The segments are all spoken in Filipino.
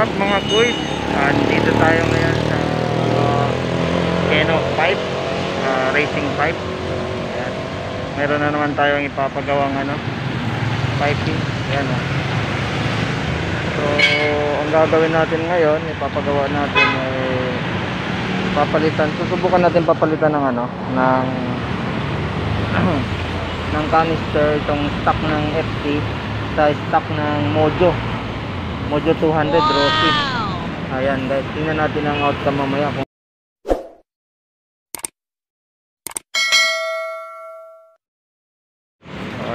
What's up mga kuys? Dito tayo ngayon sa Keno 5 racing pipe. Ayan. Meron na naman tayong ipapagawang piping. Ayan, oh. So ang gagawin natin ngayon, ipapagawa natin susubukan natin papalitan ng ng canister itong stock ng FT sa stock ng Mojo 200 Rossi. Ayan guys, tingnan natin ang outcome mamaya kung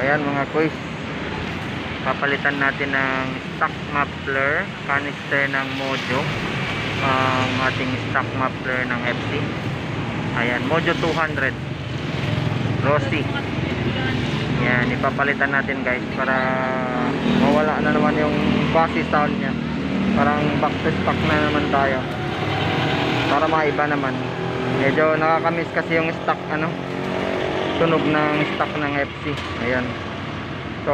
ayan mga kuys, papalitan natin ng stock muffler canister ng Mojo ang ating stock muffler ng FC. Ayan, Mojo 200 Rossi. Yan, ipapalitan natin guys para mawala na naman yung bassy sound nya. Parang back to stock na naman tayo para maiba naman. Medyo nakakamiss kasi yung stock tunog ng stock ng FC. Ayan, so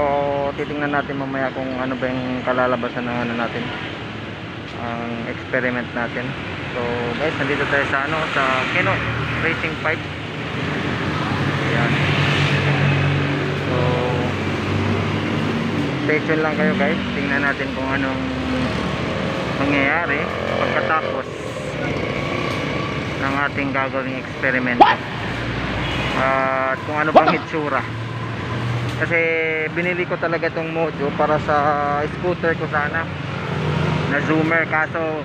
titingnan natin mamaya kung ano ba yung kalalabasan ng natin, ang experiment natin. So guys, nandito tayo sa sa Keno racing pipe. Ayan, so stay tuned lang kayo guys, tingnan natin kung anong mangyayari pagkatapos ng ating gagawing eksperimento at kung ano bang hitsura. Kasi binili ko talaga itong Mojo para sa scooter ko sana na zoomer, kaso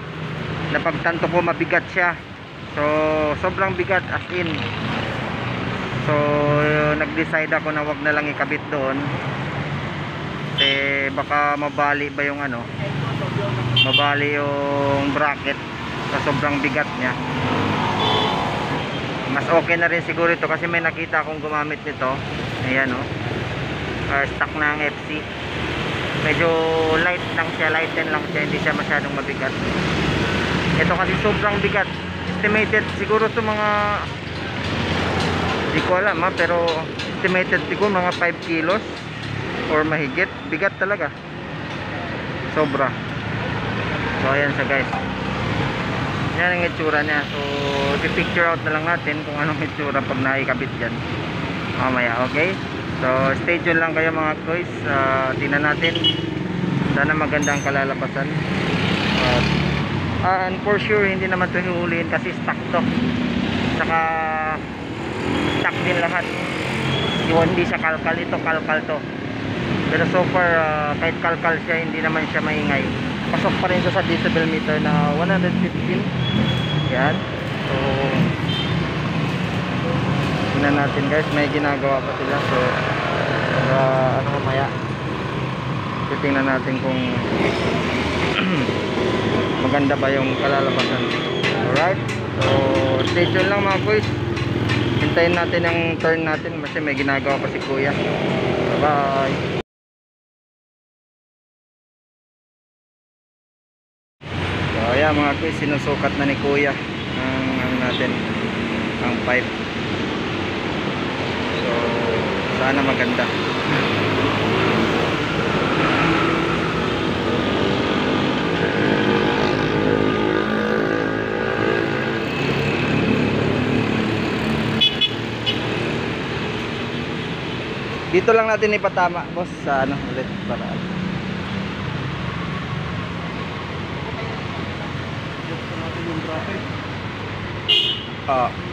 napagtanto ko mabigat siya. So sobrang bigat as in. So nag-decide ako na wag na lang ikabit doon kasi baka mabali ba yung mabali yung bracket sa sobrang bigat niya. Mas okay na rin siguro ito kasi may nakita akong gumamit nito. Ayan, stock ng FC. Medyo light lang siya, lighten lang siya, hindi siya masyadong mabigat. Ito kasi sobrang bigat. Estimated siguro to mga, hindi ko alam pero estimated siguro mga 5 kilos or mahigit. Bigat talaga, sobra. So ayan siya guys, yan ang itsura niya. So i-picture out na lang natin kung anong itsura pag naikabit dyan mamaya. Okay, so stay tuned lang kayo mga guys. Tingnan natin, sana maganda ang kalalabasan. And for sure hindi naman ito hihulihin kasi stock to, saka stock din lahat. Hindi siya kalkal, ito kalkal to. Pero so far kahit kalkal siya, hindi naman siya maingay. Pasok pa rin ito sa decibel meter na 115. Yan, so tingnan natin guys, may ginagawa pa sila. So mamaya titingnan natin kung maganda ba yung kalalabasan. Alright, so stay tuned lang mga boys, hintayin natin ang turn natin kasi may ginagawa pa si kuya. Bye bye. So ayan mga kuys, sinusukat na ni kuya ang pipe. So sana maganda. Dito lang natin ipatama boss sa ulit para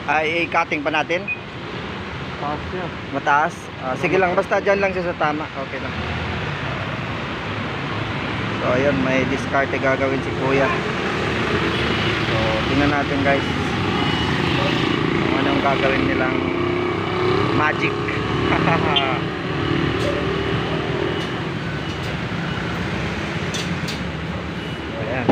ay cutting pa natin. Mataas. Sige lang, basta dyan lang siya sa tama. Okay lang. So ayun, may discarte gagawin si kuya. So tingnan natin guys kung anong gagawin nilang magic. Ayan.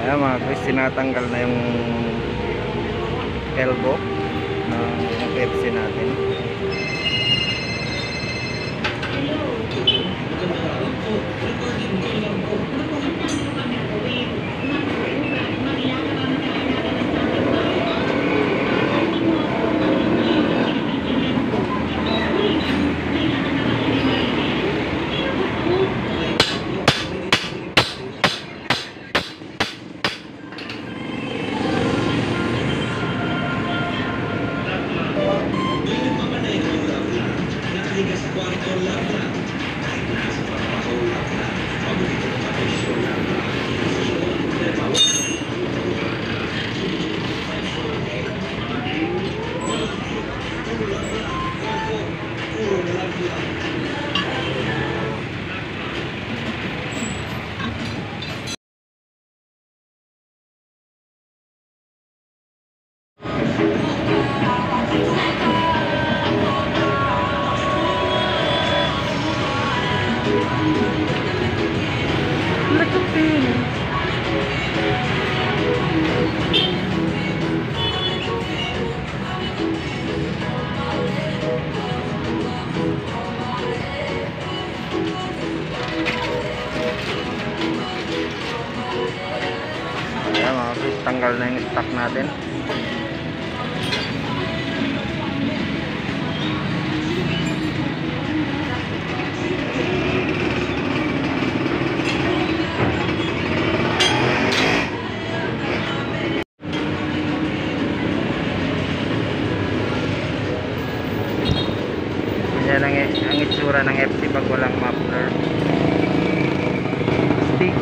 Ayan mga guys, tinatanggal na yung elbow ng Pepsi natin. tanggal na yung stock natin. Yan ang itsura ng FC pag walang muffler. Stick.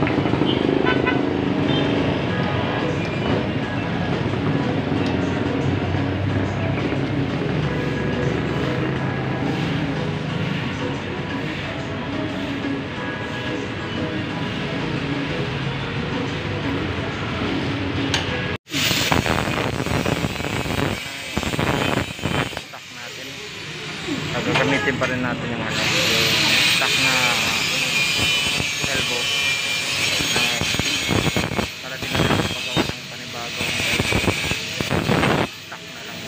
Gagamitin pa rin natin yung stock na elbow para din natin pagawa ng panibagong stock na lang.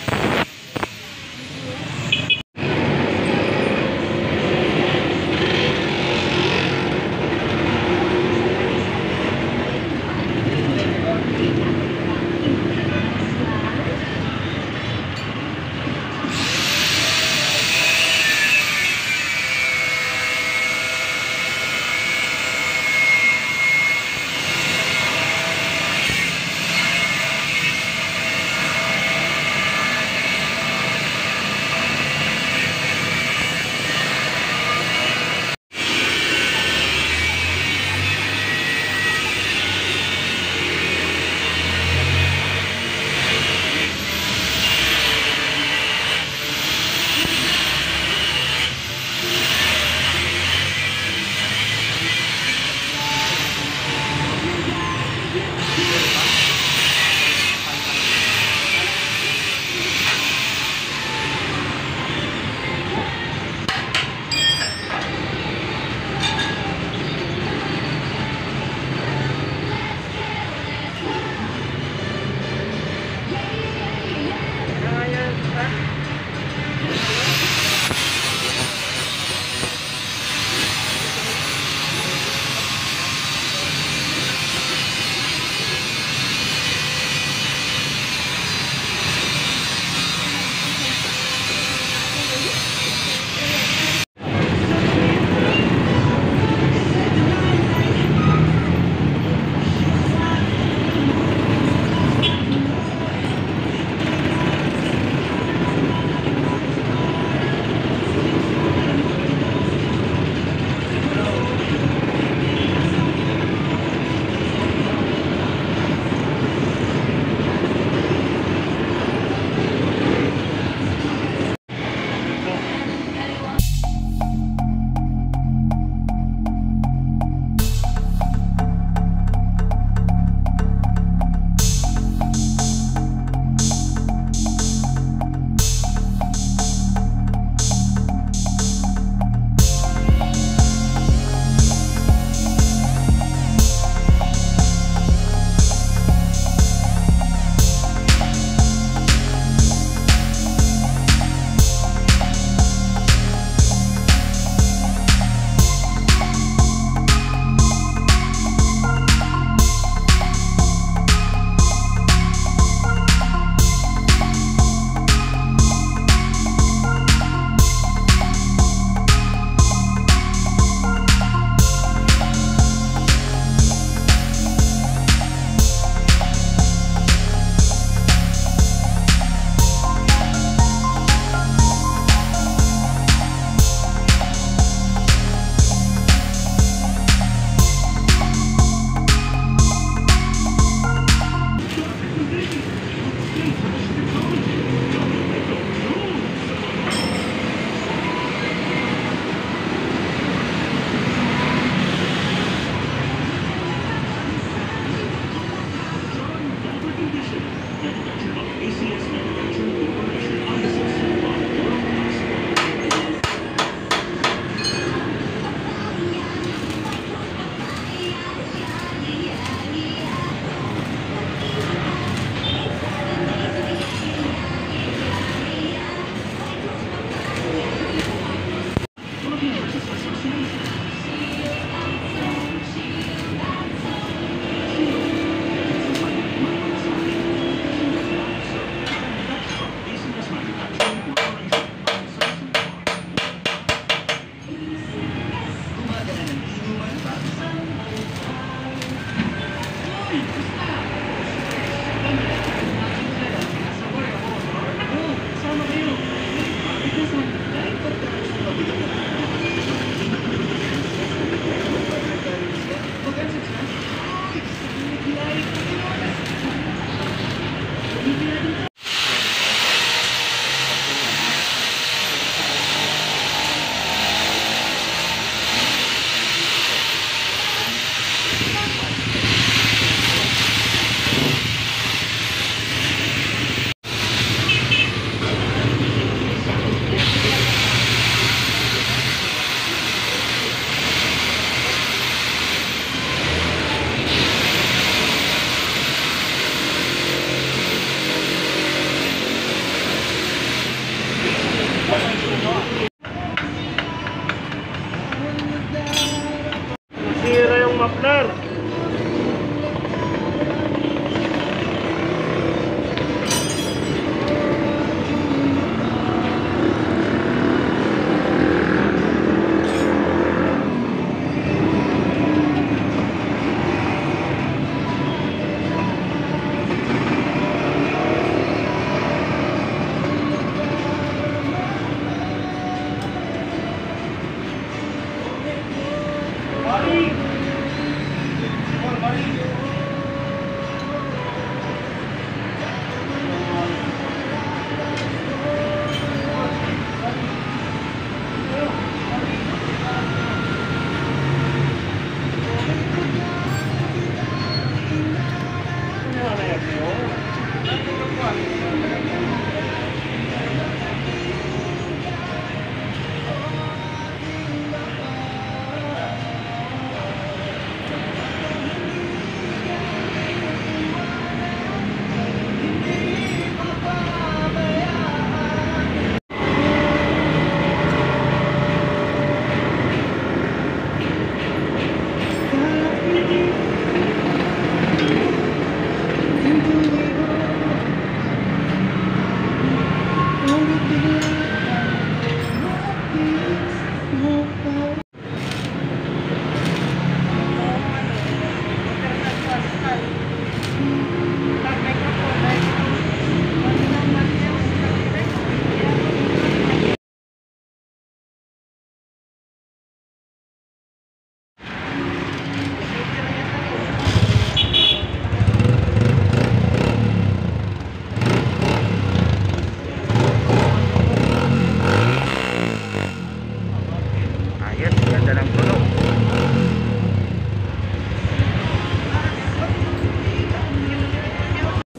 Sira yung muffler.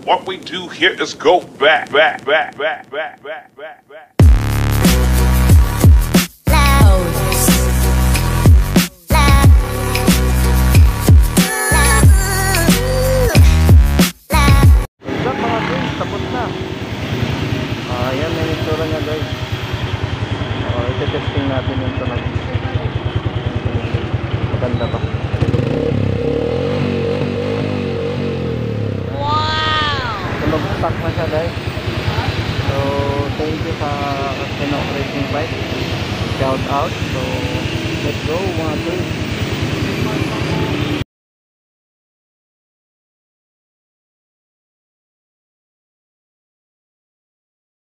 What we do here is go back. Mga guys, tapos na. Ayan na yung itsura niya guys. Ito-testing natin yung tunog. Maganda pa. Tunog stock na siya guys. So thank you sa Casino Racing Bike. Shout out. So let's go mga guys.